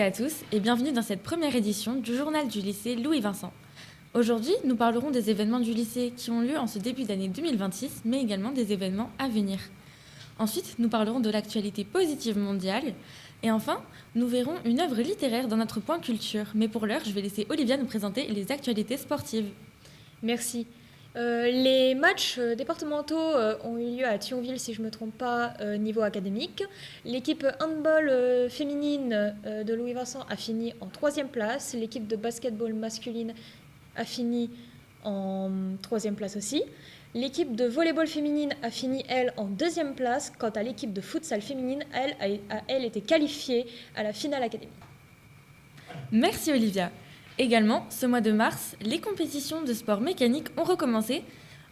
à tous et bienvenue dans cette première édition du journal du lycée Louis-Vincent. Aujourd'hui, nous parlerons des événements du lycée qui ont lieu en ce début d'année 2026, mais également des événements à venir. Ensuite, nous parlerons de l'actualité positive mondiale. Et enfin, nous verrons une œuvre littéraire dans notre point culture. Mais pour l'heure, je vais laisser Olivia nous présenter les actualités sportives. Merci. Les matchs départementaux ont eu lieu à Thionville, si je ne me trompe pas, niveau académique. L'équipe handball féminine de Louis-Vincent a fini en 3e place. L'équipe de basketball masculine a fini en 3e place aussi. L'équipe de volleyball féminine a fini, elle, en 2e place. Quant à l'équipe de futsal féminine, elle été qualifiée à la finale académique. Merci Olivia. Également, ce mois de mars, les compétitions de sport mécanique ont recommencé.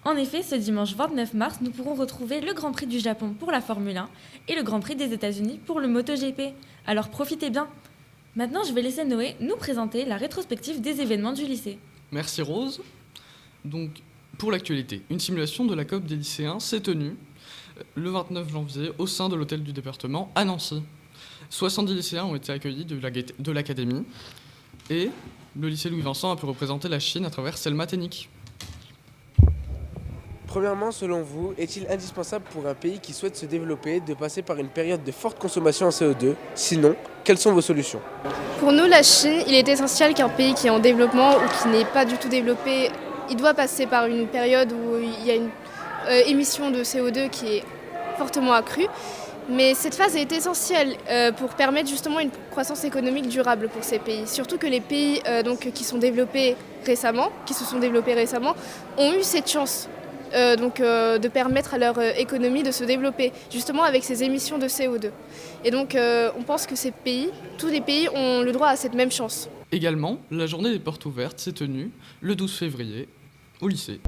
En effet, ce dimanche 29 mars, nous pourrons retrouver le Grand Prix du Japon pour la Formule 1 et le Grand Prix des États-Unis pour le MotoGP. Alors profitez bien. Maintenant, je vais laisser Noé nous présenter la rétrospective des événements du lycée. Merci Rose. Donc, pour l'actualité, une simulation de la COP des lycéens s'est tenue le 29 janvier au sein de l'hôtel du département à Nancy. 70 lycéens ont été accueillis de l'académie et le lycée Louis-Vincent a pu représenter la Chine à travers Selma Ténique. Premièrement, selon vous, est-il indispensable pour un pays qui souhaite se développer de passer par une période de forte consommation en CO2 ? Sinon, quelles sont vos solutions ? Pour nous, la Chine, il est essentiel qu'un pays qui est en développement ou qui n'est pas du tout développé, il doit passer par une période où il y a une émission de CO2 qui est fortement accrue. Mais cette phase est essentielle pour permettre justement une croissance économique durable pour ces pays. Surtout que les pays qui se sont développés récemment, ont eu cette chance de permettre à leur économie de se développer, justement avec ces émissions de CO2. Et donc on pense que tous les pays ont le droit à cette même chance. Également, la journée des portes ouvertes s'est tenue le 12 février au lycée.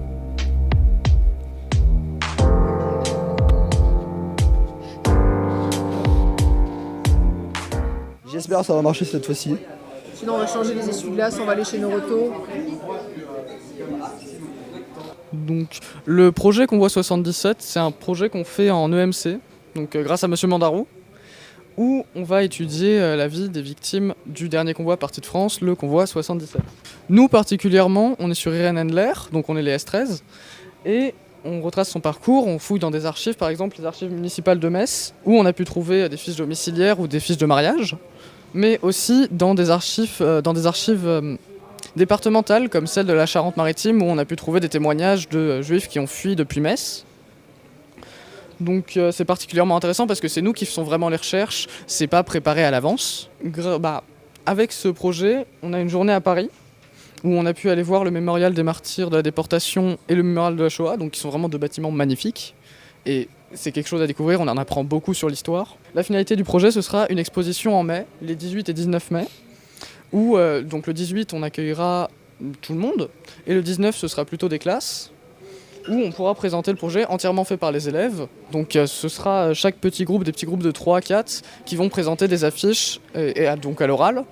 J'espère que ça va marcher cette fois-ci. Sinon on va changer les essuie-glaces, on va aller chez Noroto. Donc, le projet Convoi 77, c'est un projet qu'on fait en EMC, donc grâce à Monsieur Mandarou, où on va étudier la vie des victimes du dernier convoi parti de France, le Convoi 77. Nous particulièrement, on est sur Irène Endler, donc on est les S13, et on retrace son parcours, on fouille dans des archives, par exemple les archives municipales de Metz, où on a pu trouver des fiches domiciliaires ou des fiches de mariage, mais aussi dans des archives départementales, comme celle de la Charente-Maritime, où on a pu trouver des témoignages de juifs qui ont fui depuis Metz. Donc c'est particulièrement intéressant parce que c'est nous qui faisons vraiment les recherches, c'est pas préparé à l'avance. Avec ce projet, on a une journée à Paris, où on a pu aller voir le mémorial des martyrs de la déportation et le mémorial de la Shoah, donc qui sont vraiment deux bâtiments magnifiques. Et c'est quelque chose à découvrir, on en apprend beaucoup sur l'histoire. La finalité du projet, ce sera une exposition en mai, les 18 et 19 mai, où donc le 18, on accueillera tout le monde, et le 19, ce sera plutôt des classes, où on pourra présenter le projet entièrement fait par les élèves. Donc ce sera chaque petit groupe, des petits groupes de 3-4, qui vont présenter des affiches, donc à l'oral.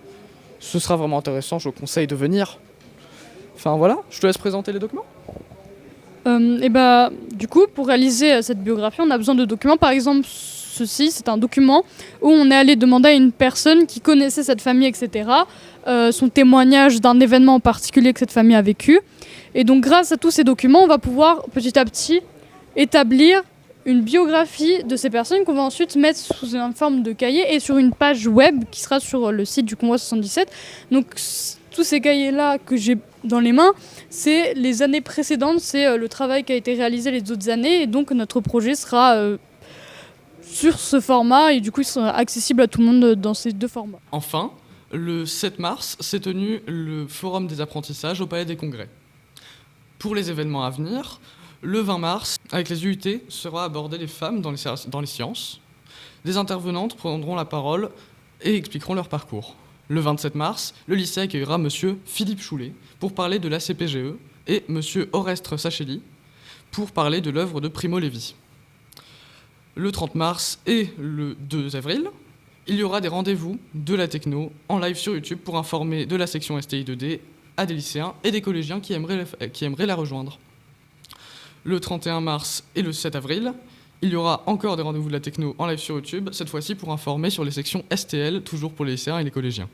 Ce sera vraiment intéressant, je vous conseille de venir. Enfin voilà, je te laisse présenter les documents. Du coup, pour réaliser cette biographie, on a besoin de documents. Par exemple, ceci, c'est un document où on est allé demander à une personne qui connaissait cette famille, etc., son témoignage d'un événement en particulier que cette famille a vécu. Et donc, grâce à tous ces documents, on va pouvoir petit à petit établir une biographie de ces personnes qu'on va ensuite mettre sous une forme de cahier et sur une page web qui sera sur le site du Convoi 77. Donc, tous ces cahiers-là que j'ai dans les mains, c'est les années précédentes, c'est le travail qui a été réalisé les autres années, et donc notre projet sera sur ce format, et du coup il sera accessible à tout le monde dans ces deux formats. Enfin, le 7 mars s'est tenu le Forum des apprentissages au Palais des Congrès. Pour les événements à venir, le 20 mars, avec les UIT, sera abordé les femmes dans les sciences. Des intervenantes prendront la parole et expliqueront leur parcours. Le 27 mars, le lycée accueillera Monsieur Philippe Choulet pour parler de la CPGE et Monsieur Orestre Sachelli pour parler de l'œuvre de Primo Levi. Le 30 mars et le 2 avril, il y aura des rendez-vous de la techno en live sur YouTube pour informer de la section STI 2D à des lycéens et des collégiens qui aimeraient la rejoindre. Le 31 mars et le 7 avril, il y aura encore des rendez-vous de la techno en live sur YouTube, cette fois-ci pour informer sur les sections STL, toujours pour les lycéens et les collégiens.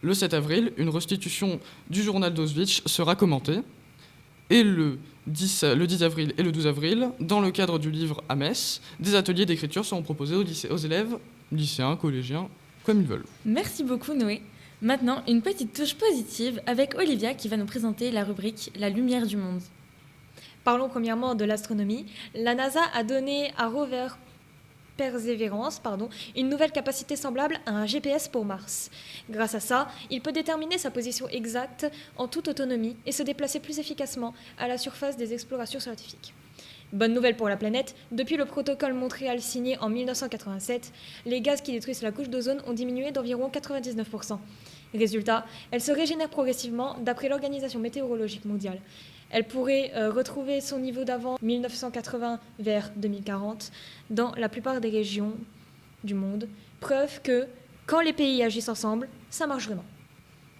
Le 7 avril, une restitution du journal d'Auschwitz sera commentée. Et le 10 avril et le 12 avril, dans le cadre du livre à Metz, des ateliers d'écriture seront proposés aux élèves, lycéens, collégiens, comme ils veulent. Merci beaucoup Noé. Maintenant, une petite touche positive avec Olivia qui va nous présenter la rubrique La lumière du monde. Parlons premièrement de l'astronomie. La NASA a donné à rover Perseverance une nouvelle capacité semblable à un GPS pour Mars. Grâce à ça, il peut déterminer sa position exacte en toute autonomie et se déplacer plus efficacement à la surface des explorations scientifiques. Bonne nouvelle pour la planète, depuis le protocole Montréal signé en 1987, les gaz qui détruisent la couche d'ozone ont diminué d'environ 99%. Résultat, elle se régénère progressivement d'après l'Organisation météorologique mondiale. Elle pourrait retrouver son niveau d'avant 1980 vers 2040 dans la plupart des régions du monde. Preuve que quand les pays agissent ensemble, ça marche vraiment.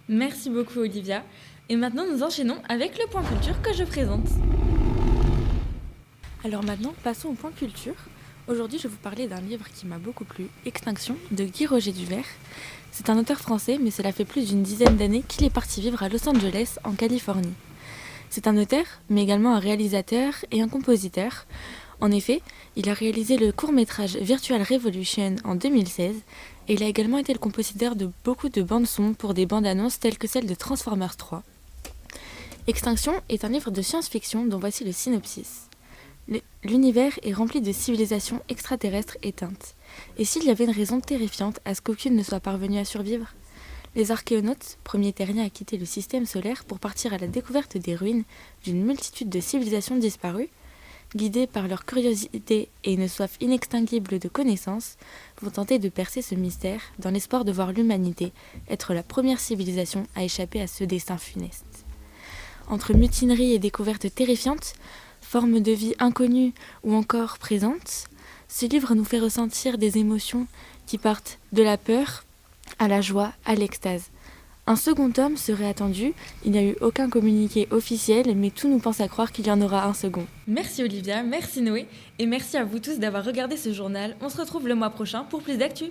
Merci beaucoup Olivia. Et maintenant nous enchaînons avec le point culture que je présente. Alors maintenant passons au point culture. Aujourd'hui je vais vous parler d'un livre qui m'a beaucoup plu, Extinction de Guy Roger Duvert. C'est un auteur français mais cela fait plus d'une dizaine d'années qu'il est parti vivre à Los Angeles en Californie. C'est un auteur, mais également un réalisateur et un compositeur. En effet, il a réalisé le court-métrage Virtual Revolution en 2016 et il a également été le compositeur de beaucoup de bandes-son pour des bandes-annonces telles que celle de Transformers 3. Extinction est un livre de science-fiction dont voici le synopsis. L'univers est rempli de civilisations extraterrestres éteintes. Et s'il y avait une raison terrifiante à ce qu'aucune ne soit parvenue à survivre ? Les archéonautes, premiers terriens à quitter le système solaire pour partir à la découverte des ruines d'une multitude de civilisations disparues, guidés par leur curiosité et une soif inextinguible de connaissances, vont tenter de percer ce mystère dans l'espoir de voir l'humanité être la première civilisation à échapper à ce destin funeste. Entre mutinerie et découvertes terrifiantes, formes de vie inconnues ou encore présentes, ce livre nous fait ressentir des émotions qui partent de la peur à la joie, à l'extase. Un second tome serait attendu, il n'y a eu aucun communiqué officiel, mais tout nous pense à croire qu'il y en aura un second. Merci Olivia, merci Noé, et merci à vous tous d'avoir regardé ce journal. On se retrouve le mois prochain pour plus d'actu.